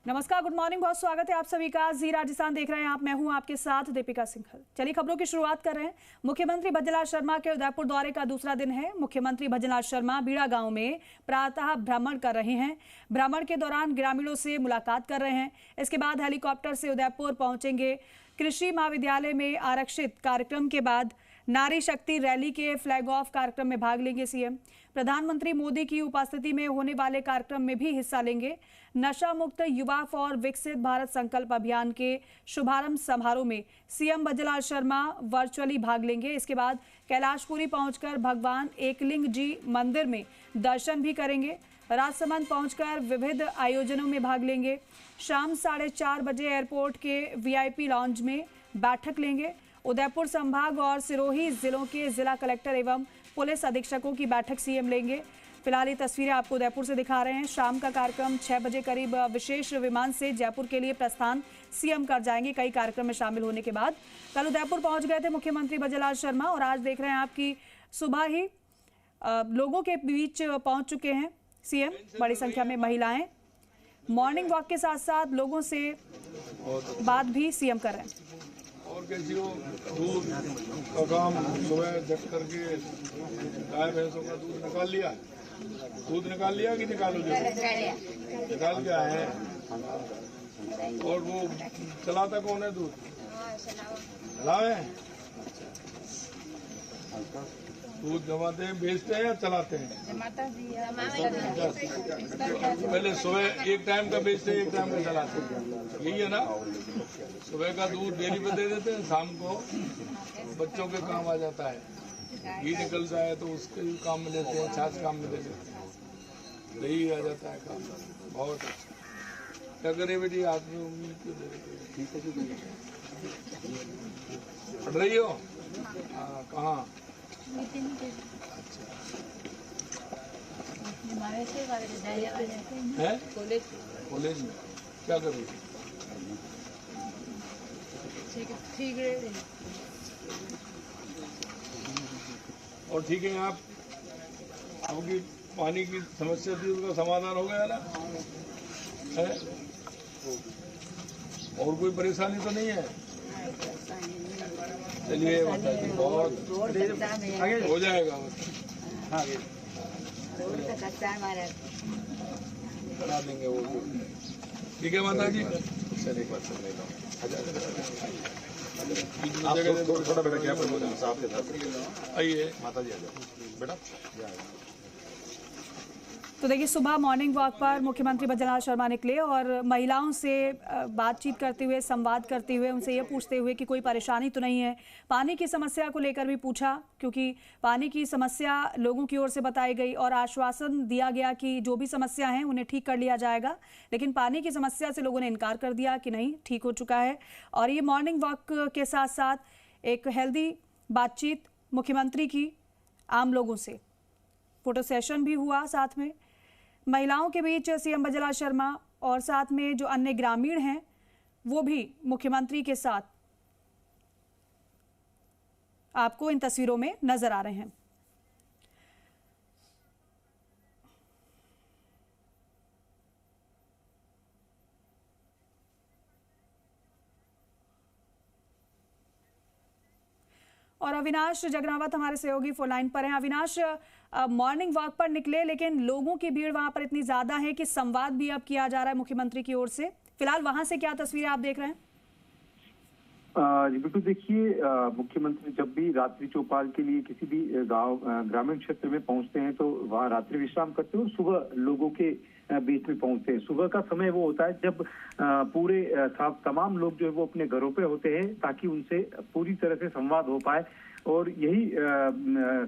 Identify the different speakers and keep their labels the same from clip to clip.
Speaker 1: नमस्कार, good morning, बहुत स्वागत है आप सभी का। जी राजस्थान देख रहे हैं आप, मैं हूं आपके साथ दीपिका सिंघल। चलिए खबरों की शुरुआत कर रहे हैं। मुख्यमंत्री भजनलाल शर्मा के उदयपुर दौरे का दूसरा दिन है। मुख्यमंत्री भजनलाल शर्मा बीड़ा गांव में प्रातः भ्रमण कर रहे हैं। भ्रमण के दौरान ग्रामीणों से मुलाकात कर रहे हैं। इसके बाद हेलीकॉप्टर से उदयपुर पहुंचेंगे। कृषि महाविद्यालय में आरक्षित कार्यक्रम के बाद नारी शक्ति रैली के फ्लैग ऑफ कार्यक्रम में भाग लेंगे सीएम। प्रधानमंत्री मोदी की उपस्थिति में होने वाले कार्यक्रम में भी हिस्सा लेंगे। नशा मुक्त युवा फॉर विकसित भारत संकल्प अभियान के शुभारंभ समारोह में सीएम भजनलाल शर्मा वर्चुअली भाग लेंगे। इसके बाद कैलाशपुरी पहुंचकर भगवान एकलिंग जी मंदिर में दर्शन भी करेंगे। राजसमंद पहुंचकर विविध आयोजनों में भाग लेंगे। शाम 4:30 बजे एयरपोर्ट के वीआईपी लॉन्ज में बैठक लेंगे। उदयपुर संभाग और सिरोही जिलों के जिला कलेक्टर एवं पुलिस अधीक्षकों की बैठक सीएम लेंगे। फिलहाल ये तस्वीरें आपको उदयपुर से दिखा रहे हैं। शाम का कार्यक्रम 6 बजे करीब विशेष विमान से जयपुर के लिए प्रस्थान सीएम कर जाएंगे। कई कार्यक्रम में शामिल होने के बाद कल उदयपुर पहुंच गए थे मुख्यमंत्री भजनलाल शर्मा और आज देख रहे हैं आपकी सुबह ही लोगों के बीच पहुंच चुके हैं सीएम। बड़ी संख्या में महिलाएं मॉर्निंग वॉक के साथ साथ लोगों से बात भी सीएम कर रहे हैं।
Speaker 2: और कैसी हो, दूध का काम सुबह जग करके गाय भैंसों का दूध निकाल लिया। दूध निकाल लिया कि निकालोगे? निकाल के आए हैं। और वो चलाता कौन है दूध? चलावे दूध जमाते हैं, बेचते हैं या चलाते हैं? पहले सुबह एक टाइम का बेचते हैं, एक टाइम का चलाते हैं, यही है ना? सुबह का दूध डेली पे दे देते हैं, शाम को बच्चों के काम आ जाता है। घी निकलता है तो उसके भी काम में लेते हैं, छाछ काम में ले लेते हैं, दही आ जाता है काम। बहुत अच्छा। क्या करें बेटी, आदमी उम्मीद क्यों दे देते? पढ़ रही हो? हाँ, कहाँ? है कॉलेज में क्या कर रही? और ठीक है, आप आपकी पानी की समस्या थी, उसका समाधान हो गया ना? है और कोई परेशानी तो नहीं है? चलिए माता जी, बहुत आगे हो जाएगा। बना देंगे वो, ठीक है माता जी। चलिए एक बात सुन लेगा, थोड़ा बेटा क्या साहब के साथ आइए। माता जी आ जाओ बेटा।
Speaker 1: तो देखिए, सुबह मॉर्निंग वॉक पर मुख्यमंत्री भजनलाल शर्मा निकले और महिलाओं से बातचीत करते हुए, संवाद करते हुए, उनसे ये पूछते हुए कि कोई परेशानी तो नहीं है। पानी की समस्या को लेकर भी पूछा, क्योंकि पानी की समस्या लोगों की ओर से बताई गई और आश्वासन दिया गया कि जो भी समस्या है उन्हें ठीक कर लिया जाएगा। लेकिन पानी की समस्या से लोगों ने इनकार कर दिया कि नहीं, ठीक हो चुका है। और ये मॉर्निंग वॉक के साथ साथ एक हेल्दी बातचीत मुख्यमंत्री की आम लोगों से, फोटो सेशन भी हुआ साथ में महिलाओं के बीच। सीएम भजनलाल शर्मा और साथ में जो अन्य ग्रामीण हैं वो भी मुख्यमंत्री के साथ आपको इन तस्वीरों में नजर आ रहे हैं। और अविनाश जगरावत हमारे सहयोगी फोन लाइन पर हैं। अविनाश, मॉर्निंग वॉक पर निकले लेकिन लोगों की भीड़ वहां पर इतनी ज्यादा है कि संवाद भी अब किया जा रहा है मुख्यमंत्री की ओर से। फिलहाल वहां से क्या तस्वीरें आप देख रहे हैं?
Speaker 3: जी बिल्कुल, देखिए मुख्यमंत्री जब भी रात्रि चौपाल के लिए किसी भी गांव ग्रामीण क्षेत्र में पहुंचते हैं तो वहां रात्रि विश्राम करते हैं और सुबह लोगों के बीच में पहुंचते हैं। सुबह का समय वो होता है जब पूरे तमाम लोग जो है वो अपने घरों पे होते हैं, ताकि उनसे पूरी तरह से संवाद हो पाए। और यही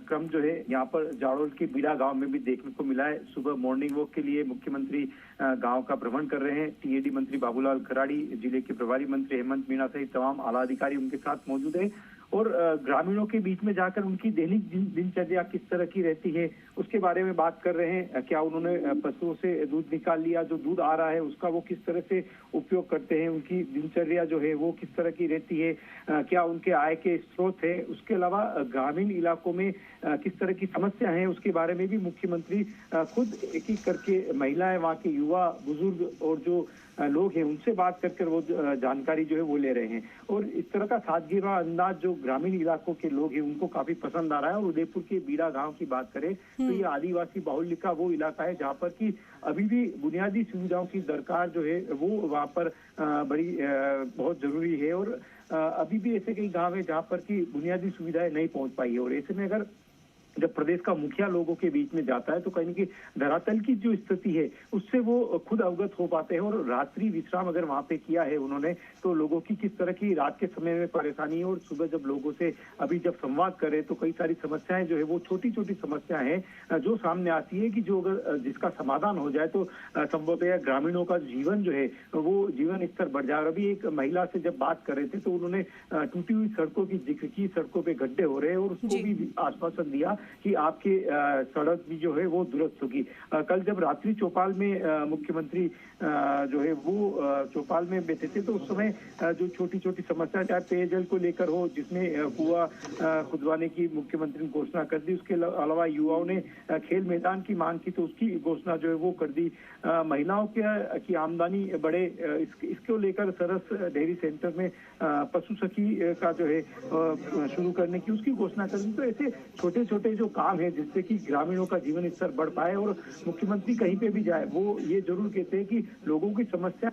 Speaker 3: क्रम जो है यहाँ पर जाड़ोल के बीड़ा गांव में भी देखने को मिला है। सुबह मॉर्निंग वॉक के लिए मुख्यमंत्री गांव का भ्रमण कर रहे हैं। टीएडी मंत्री बाबूलाल खराड़ी, जिले के प्रभारी मंत्री हेमंत मीणा सहित तमाम आला अधिकारी उनके साथ मौजूद हैं। और ग्रामीणों के बीच में जाकर उनकी दैनिक दिनचर्या किस तरह की रहती है उसके बारे में बात कर रहे हैं। क्या उन्होंने पशुओं से दूध निकाल लिया, जो दूध आ रहा है उसका वो किस तरह से उपयोग करते हैं, उनकी दिनचर्या जो है वो किस तरह की रहती है, क्या उनके आय के स्रोत है। उसके अलावा ग्रामीण इलाकों में किस तरह की समस्या है उसके बारे में भी मुख्यमंत्री खुद एक एक करके महिलाएं, वहाँ के युवा, बुजुर्ग और जो लोग हैं उनसे बात कर वो जानकारी जो है वो ले रहे हैं। और इस तरह का सादगीरा अंदाज जो ग्रामीण इलाकों के लोग हैं उनको काफी पसंद आ रहा है। और उदयपुर के बीड़ा गांव की बात करें तो ये आदिवासी बाहुल्य का वो इलाका है जहाँ पर की अभी भी बुनियादी सुविधाओं की दरकार जो है वो वहाँ पर बड़ी बहुत जरूरी है। और अभी भी ऐसे कई गांव है जहाँ पर की बुनियादी सुविधाएं नहीं पहुंच पाई है। और ऐसे में अगर जब प्रदेश का मुखिया लोगों के बीच में जाता है तो कहीं ना कहीं धरातल की जो स्थिति है उससे वो खुद अवगत हो पाते हैं। और रात्रि विश्राम अगर वहां पे किया है उन्होंने तो लोगों की किस तरह की रात के समय में परेशानी है और सुबह जब लोगों से अभी जब संवाद करें तो कई सारी समस्याएं जो है वो छोटी छोटी समस्याएं हैं जो सामने आती है कि जो अगर जिसका समाधान हो जाए तो संभवतः ग्रामीणों का जीवन जो है वो जीवन स्तर बढ़ जाए। और अभी एक महिला से जब बात कर रहे थे तो उन्होंने टूटी हुई सड़कों की जिक्र की, सड़कों पे गड्ढे हो रहे हैं और उसको भी आश्वासन दिया कि आपके सड़क भी जो है वो दुरुस्त होगी। कल जब रात्रि चौपाल में मुख्यमंत्री जो है वो चौपाल में बैठे थे तो उस समय जो छोटी छोटी समस्या चाहे पेयजल को लेकर हो जिसमें कुआं खुदवाने की मुख्यमंत्री ने घोषणा कर दी, उसके अलावा युवाओं ने खेल मैदान की मांग की तो उसकी घोषणा जो है वो कर दी। महिलाओं की आमदनी बढ़े इसको लेकर सरस डेयरी सेंटर में पशु सखी का जो है शुरू करने की उसकी घोषणा कर दी। तो ऐसे छोटे छोटे जो काम है जिससे कि ग्रामीणों का जीवन स्तर बढ़ पाए। और मुख्यमंत्री कहीं पे भी जाए वो ये जरूर कहते हैं कि लोगों की समस्या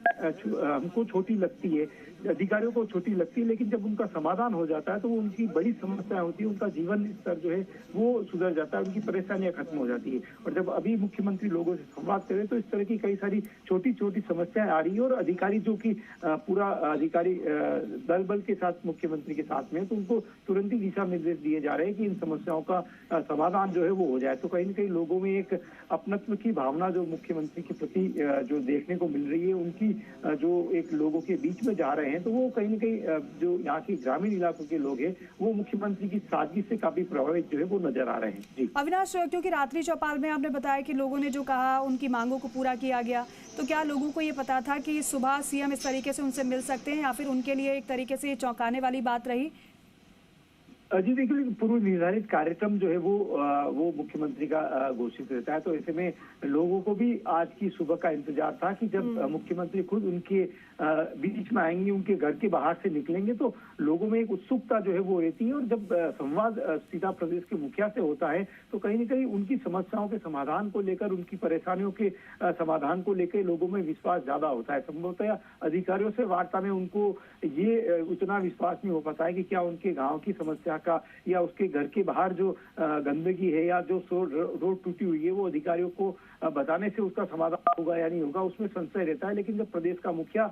Speaker 3: हमको छोटी लगती है, अधिकारियों को छोटी लगती है, लेकिन जब उनका समाधान हो जाता है तो वो उनकी बड़ी समस्या होती है, उनका जीवन स्तर जो है वो सुधर जाता है, उनकी परेशानियां खत्म हो जाती है। और जब अभी मुख्यमंत्री लोगों से संवाद करें तो इस तरह की कई सारी छोटी छोटी समस्याएं आ रही है। और अधिकारी जो कि पूरा अधिकारी दल बल के साथ मुख्यमंत्री के साथ में तो उनको तुरंत ही दिशा निर्देश दिए जा रहे हैं कि इन समस्याओं का समाधान जो है वो हो जाए। तो कहीं न कहीं लोगों में एक अपनत्व की भावना जो मुख्यमंत्री के प्रति जो देखने को मिल रही है, उनकी जो एक लोगों के बीच में जा रहे हैं तो वो कहीं न कहीं जो यहाँ के ग्रामीण इलाकों के लोग हैं वो मुख्यमंत्री की सादगी से काफी प्रभावित जो है वो नजर आ रहे हैं। जी
Speaker 1: अविनाश, क्योंकि रात्रि चौपाल में आपने बताया कि लोगों ने जो कहा उनकी मांगों को पूरा किया गया, तो क्या लोगों को ये पता था कि सुबह सीएम इस तरीके से उनसे मिल सकते हैं या फिर उनके लिए एक तरीके से ये चौंकाने वाली बात रही?
Speaker 3: जी देखिए, पूर्व निर्धारित कार्यक्रम जो है वो मुख्यमंत्री का घोषित रहता है। तो ऐसे में लोगों को भी आज की सुबह का इंतजार था कि जब मुख्यमंत्री खुद उनके बीच में आएंगे, उनके घर के बाहर से निकलेंगे तो लोगों में एक उत्सुकता जो है वो रहती है। और जब संवाद सीधा प्रदेश के मुखिया से होता है तो कहीं न कहीं उनकी समस्याओं के समाधान को लेकर, उनकी परेशानियों के समाधान को लेकर लोगों में विश्वास ज्यादा होता है। संभवतः अधिकारियों से वार्ता में उनको ये उतना विश्वास नहीं हो पाता है कि क्या उनके गाँव की समस्या का या उसके घर के बाहर जो गंदगी है या जो रोड टूटी हुई है वो अधिकारियों को बताने से उसका समाधान होगा या नहीं होगा, उसमें संशय रहता है। लेकिन जब प्रदेश का मुखिया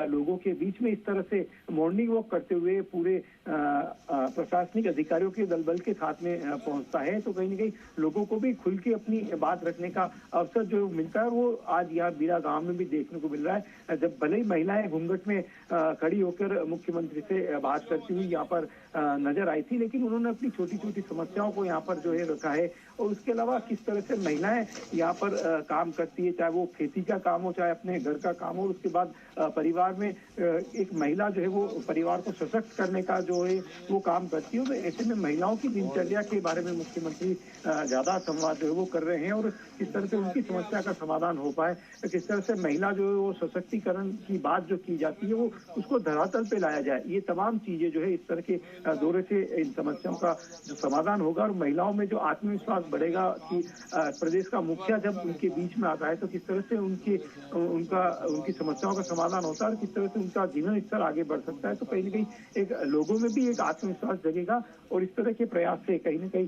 Speaker 3: लोगों के बीच में इस तरह से मॉर्निंग वॉक करते हुए पूरे प्रशासनिक अधिकारियों के दलबल के साथ में पहुंचता है तो कहीं न कहीं लोगों को भी खुल के अपनी बात रखने का अवसर जो मिलता है वो आज यहाँ बीड़ा गांव में भी देखने को मिल रहा है। जब भले ही महिलाएं घूंघट में खड़ी होकर मुख्यमंत्री से बात करती हुई यहाँ पर नजर आई थी, लेकिन उन्होंने अपनी छोटी छोटी समस्याओं को यहाँ पर जो है रखा है। और उसके अलावा किस तरह से महिलाएं यहाँ पर काम करती है, चाहे वो खेती का काम हो चाहे अपने घर का काम हो। उसके बाद परिवार में एक महिला जो है वो परिवार को सशक्त करने का जो है वो काम करती है। तो ऐसे में महिलाओं की दिनचर्या के बारे में मुख्यमंत्री ज्यादा संवाद जो है वो कर रहे हैं और किस तरह से उनकी समस्या का समाधान हो पाए, किस तरह से महिला जो है वो सशक्तिकरण की बात जो की जाती है वो उसको धरातल पे लाया जाए। ये तमाम चीजें जो है इस तरह के दौरे से इन समस्याओं का जो समाधान होगा और महिलाओं में जो आत्मविश्वास बढ़ेगा कि प्रदेश का मुखिया जब उनके बीच में आता है तो किस तरह से उनकी समस्याओं का समाधान होता है और किस तरह से उनका जीवन स्तर आगे बढ़ सकता है। तो कहीं न कहीं एक लोगों में भी एक आत्मविश्वास जगेगा और इस तरह के प्रयास से कहीं न कहीं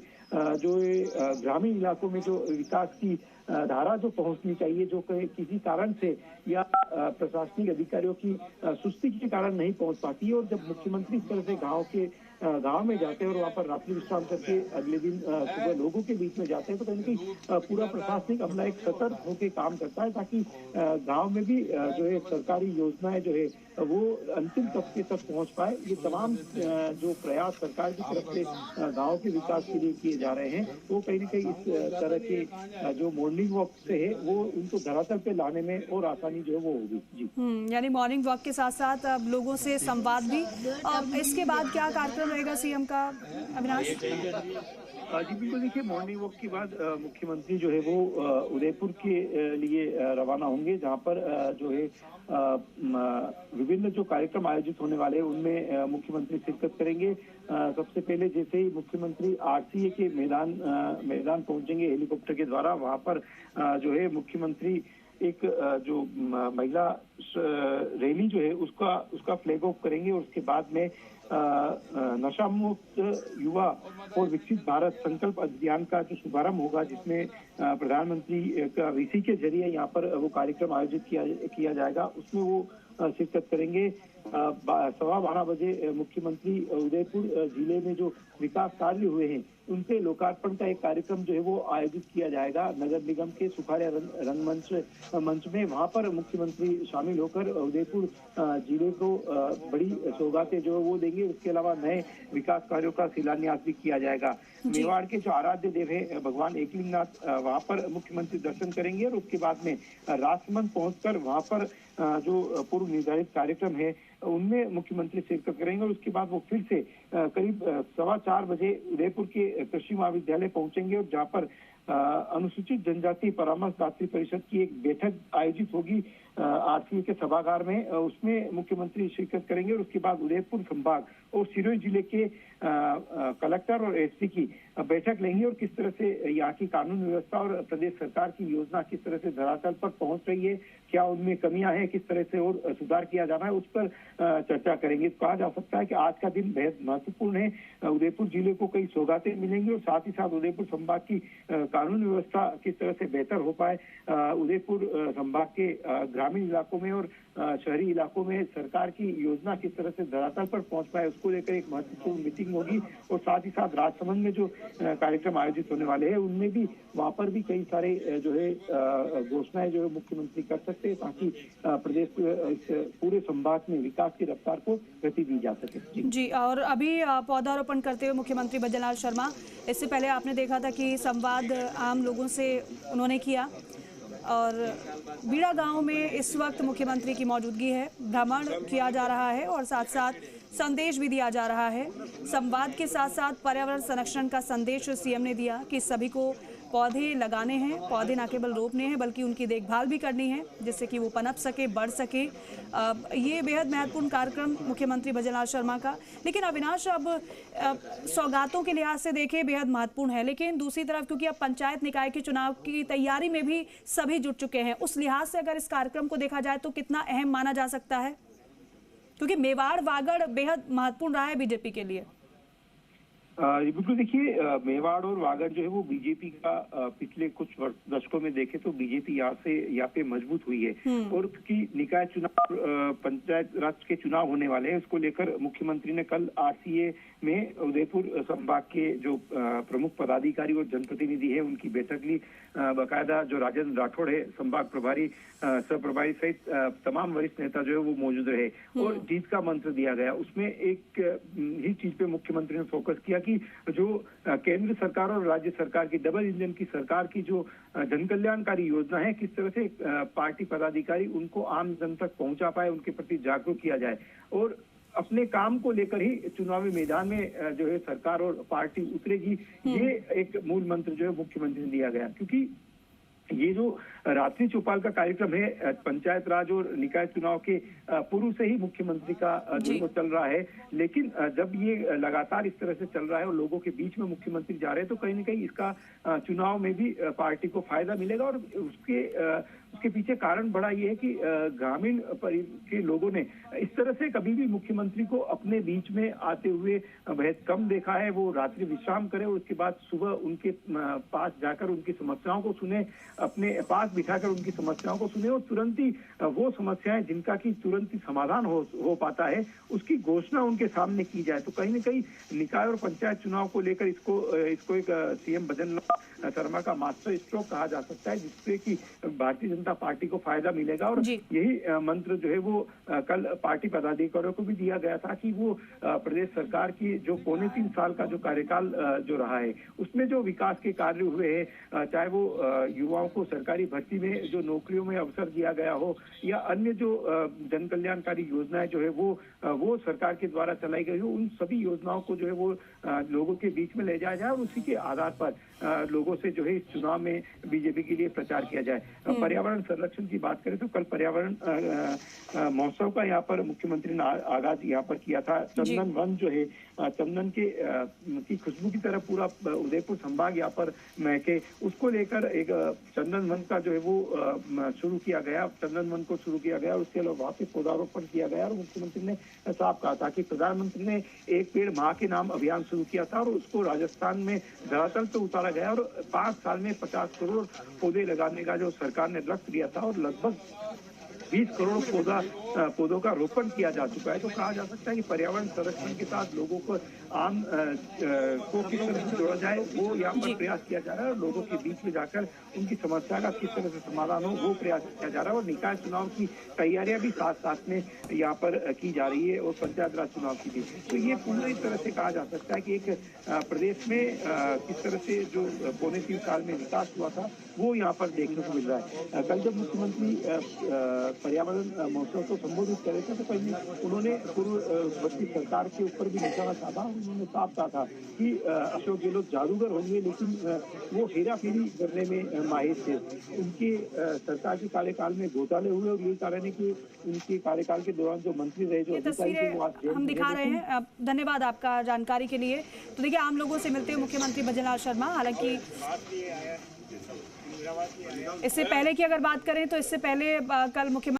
Speaker 3: जो ग्रामीण इलाकों में जो विकास की धारा जो पहुंचनी चाहिए, जो किसी कारण से या प्रशासनिक अधिकारियों की सुस्ती के कारण नहीं पहुंच पाती है। और जब मुख्यमंत्री इस तरह से गांव में जाते हैं और वहाँ पर रात्रि विश्राम करके अगले दिन सुबह लोगों के बीच में जाते हैं तो कहीं न कहीं पूरा प्रशासनिक अमला एक सतर्क होकर काम करता है ताकि गांव में भी जो है सरकारी योजनाएं जो है वो अंतिम तबके तक पहुंच पाए। ये तमाम जो प्रयास सरकार की तरफ से गांव के विकास के लिए किए जा रहे हैं वो कहीं न कहीं इस तरह के जो मॉर्निंग वॉक से है वो उनको धरातल पे लाने में और आसानी जो है वो होगी। जी
Speaker 1: यानी मॉर्निंग वॉक के साथ साथ अब लोगों से संवाद भी। इसके बाद क्या कार्यक्रम रहेगा सीएम का, अविनाश?
Speaker 3: जी बिल्कुल, देखिए मॉर्निंग वॉक के बाद मुख्यमंत्री जो है वो उदयपुर के लिए रवाना होंगे, जहां पर जो है विभिन्न जो कार्यक्रम आयोजित होने वाले हैं उनमें मुख्यमंत्री शिरकत करेंगे। सबसे पहले जैसे ही मुख्यमंत्री आरसीए के मैदान पहुंचेंगे हेलीकॉप्टर के द्वारा, वहां पर जो है मुख्यमंत्री एक जो महिला रैली जो है उसका फ्लैग ऑफ करेंगे, और उसके बाद में नशा मुक्त युवा और विकसित भारत संकल्प अभियान का जो शुभारंभ होगा, जिसमें प्रधानमंत्री का वीसी के जरिए यहाँ पर वो कार्यक्रम आयोजित किया जाएगा, उसमें वो शिरकत करेंगे। 12:15 बजे मुख्यमंत्री उदयपुर जिले में जो विकास कार्य हुए हैं उनके लोकार्पण का एक कार्यक्रम जो है वो आयोजित किया जाएगा नगर निगम के सुखाड़िया रंगमंच में। वहां पर मुख्यमंत्री शामिल होकर उदयपुर जिले को बड़ी सौगातें जो है वो देंगे। उसके अलावा नए विकास कार्यों का शिलान्यास भी किया जाएगा। मेवाड़ के जो आराध्य देव है भगवान एकलिंगनाथ, वहां पर मुख्यमंत्री दर्शन करेंगे, और उसके बाद में राजसमंद पहुंचकर वहां पर जो पूर्व निर्धारित कार्यक्रम है उनमें मुख्यमंत्री शिरकत करेंगे, और उसके बाद वो फिर से करीब 4:15 बजे उदयपुर के कृषि महाविद्यालय पहुंचेंगे, और जहां पर अनुसूचित जनजाति परामर्शदात्री परिषद की एक बैठक आयोजित होगी आरसीए के सभागार में। उसमें मुख्यमंत्री शिरकत करेंगे, और उसके बाद उदयपुर संभाग और सिरोही जिले के कलेक्टर और एसपी की बैठक लेंगे, और किस तरह से यहाँ की कानून व्यवस्था और प्रदेश सरकार की योजना किस तरह से धरातल पर पहुंच रही है, क्या उनमें कमियां हैं, किस तरह से और सुधार किया जाना है, उस पर चर्चा करेंगे। तो कहा जा सकता है कि आज का दिन बेहद महत्वपूर्ण है। उदयपुर जिले को कई सौगातें मिलेंगी, और साथ ही साथ उदयपुर संभाग की कानून व्यवस्था किस तरह से बेहतर हो पाए, उदयपुर संभाग के ग्रामीण इलाकों में और शहरी इलाकों में सरकार की योजना किस तरह से धरातल पर पहुंच पाए, उसको लेकर एक महत्वपूर्ण मीटिंग होगी। और साथ ही साथ राजसमंद में जो कार्यक्रम आयोजित होने वाले हैं उनमें भी वहां पर भी कई सारे जो है घोषणाएं जो है मुख्यमंत्री कर सकते हैं, ताकि प्रदेश पूरे संभाग में विकास की रफ्तार को गति दी जा सके। जी,
Speaker 1: और अभी पौधारोपण करते हुए मुख्यमंत्री भज्जनलाल शर्मा, इससे पहले आपने देखा था कि संवाद आम लोगों से उन्होंने किया, और बीड़ा गांव में इस वक्त मुख्यमंत्री की मौजूदगी है, भ्रमण किया जा रहा है और साथ साथ संदेश भी दिया जा रहा है। संवाद के साथ साथ पर्यावरण संरक्षण का संदेश सीएम ने दिया कि सभी को पौधे लगाने हैं, पौधे न केवल रोपने हैं बल्कि उनकी देखभाल भी करनी है, जिससे कि वो पनप सके, बढ़ सके। ये बेहद महत्वपूर्ण कार्यक्रम मुख्यमंत्री भज्जनलाल शर्मा का। लेकिन अविनाश, अब सौगातों के लिहाज से देखें बेहद महत्वपूर्ण है, लेकिन दूसरी तरफ क्योंकि अब पंचायत निकाय के चुनाव की तैयारी में भी सभी जुट चुके हैं, उस लिहाज से अगर इस कार्यक्रम को देखा जाए तो कितना अहम माना जा सकता है, क्योंकि मेवाड़ वागड़ बेहद महत्वपूर्ण रहा है बीजेपी के लिए।
Speaker 3: बिल्कुल, देखिए मेवाड़ और वागड़ जो है वो बीजेपी का पिछले कुछ दशकों में देखे तो बीजेपी यहाँ पे मजबूत हुई है, और क्योंकि निकाय चुनाव पंचायत राज के चुनाव होने वाले हैं, उसको लेकर मुख्यमंत्री ने कल आरसीए में उदयपुर संभाग के जो प्रमुख पदाधिकारी और जनप्रतिनिधि है उनकी बैठक ली। बाकायदा जो राजेंद्र राठौड़ है संभाग प्रभारी, सह-प्रभारी सहित तमाम वरिष्ठ नेता जो है वो मौजूद रहे, और जीत का मंत्र दिया गया। उसमें एक ही चीज पे मुख्यमंत्री ने फोकस किया कि जो केंद्र सरकार और राज्य सरकार की डबल इंजन की सरकार की जो जन कल्याणकारी योजना है, किस तरह से पार्टी पदाधिकारी उनको आम जन तक पहुंचा पाए, उनके प्रति जागरूक किया जाए, और अपने काम को लेकर ही चुनावी मैदान में जो है सरकार और पार्टी उतरेगी। ये एक मूल मंत्र जो है मुख्यमंत्री ने दिया गया, क्योंकि ये जो रात्रि चौपाल का कार्यक्रम है पंचायत राज और निकाय चुनाव के पूर्व से ही मुख्यमंत्री का जो वो चल रहा है, लेकिन जब ये लगातार इस तरह से चल रहा है और लोगों के बीच में मुख्यमंत्री जा रहे हैं, तो कहीं ना कहीं इसका चुनाव में भी पार्टी को फायदा मिलेगा। और उसके पीछे कारण बड़ा ये है कि ग्रामीण के लोगों ने इस तरह से कभी भी मुख्यमंत्री को अपने बीच में आते हुए बेहद कम देखा है। वो रात्रि विश्राम करे और उसके बाद सुबह उनके पास जाकर उनकी समस्याओं को सुने, अपने पास बिठाकर उनकी समस्याओं को सुने, और तुरंत ही वो समस्याएं जिनका कि तुरंत ही समाधान हो पाता है उसकी घोषणा उनके सामने की जाए। तो कहीं ना कहीं निकाय और पंचायत चुनाव को लेकर इसको एक सीएम भज्जनलाल शर्मा का मास्टर स्ट्रोक कहा जा सकता है, जिससे कि भारतीय जनता पार्टी को फायदा मिलेगा। और यही मंत्र जो है वो कल पार्टी पदाधिकारियों को भी दिया गया था कि वो प्रदेश सरकार की जो 3.25 साल का जो कार्यकाल जो रहा है उसमें जो विकास के कार्य हुए हैं, चाहे वो युवाओं को सरकारी भर्ती में जो नौकरियों में अवसर दिया गया हो या अन्य जो जन कल्याणकारी योजनाएं जो है वो सरकार के द्वारा चलाई गई हो, उन सभी योजनाओं को जो है वो लोगों के बीच में ले जाया जाए और उसी के आधार पर लोगों से जो है इस चुनाव में बीजेपी के लिए प्रचार किया जाए। पर्यावरण संरक्षण की बात करें तो कल पर्यावरण महोत्सव का यहाँ पर मुख्यमंत्री ने आगाज यहाँ पर किया था। चंदन वन जो है, चंदन की खुशबू की तरह पूरा उदयपुर संभाग यहाँ पर महके, उसको लेकर एक चंदन वन का जो है वो शुरू किया गया, चंदन वन को शुरू किया गया। उसके अलावा वहाँ पे पौधारोपण किया गया और मुख्यमंत्री ने साफ कहा था कि प्रधानमंत्री ने एक पेड़ माह के नाम अभियान शुरू किया था और उसको राजस्थान में धरातल पे उतारा गया और 5 साल में 50 करोड़ पौधे लगाने का जो सरकार ने लक्ष्य दिया था और लगभग 20 करोड़ पौधों का रोपण किया जा चुका है। तो कहा जा सकता है कि पर्यावरण संरक्षण के साथ लोगों को आम को किस तरह से जोड़ा जाए वो यहाँ पर प्रयास किया जा रहा है और लोगों के बीच में जाकर उनकी समस्या का किस तरह से समाधान हो वो प्रयास किया जा रहा है। और निकाय चुनाव की तैयारियां भी साथ साथ में यहाँ पर की जा रही है और पंचायत राज चुनाव की भी। तो ये पूरी तरह से कहा जा सकता है कि एक प्रदेश में किस तरह से जो पौने 3 साल में विकास हुआ था वो यहाँ पर देखने को मिल रहा है। कल जब मुख्यमंत्री पर्यावरण महोत्सव को संबोधित कर रहे थे तो कहीं उन्होंने पूर्ववर्ती सरकार के ऊपर भी निशाना साधा। उन्होंने साफ कहा था कि अशोक गहलोत जादूगर होंगे लेकिन वो हेरा फेरी करने में माहिर थे। उनके सरकार के कार्यकाल में घोटाले हुए और यही कारण है कि उनके कार्यकाल के दौरान जो मंत्री रहे, जो अधिकारी थे, वो आज
Speaker 1: हम दिखा रहे हैं। धन्यवाद आपका जानकारी के लिए। तो देखिए, आम लोगों से मिलते हुए मुख्यमंत्री भजनलाल शर्मा, हालांकि इससे पहले की अगर बात करें तो इससे पहले कल मुख्यमंत्री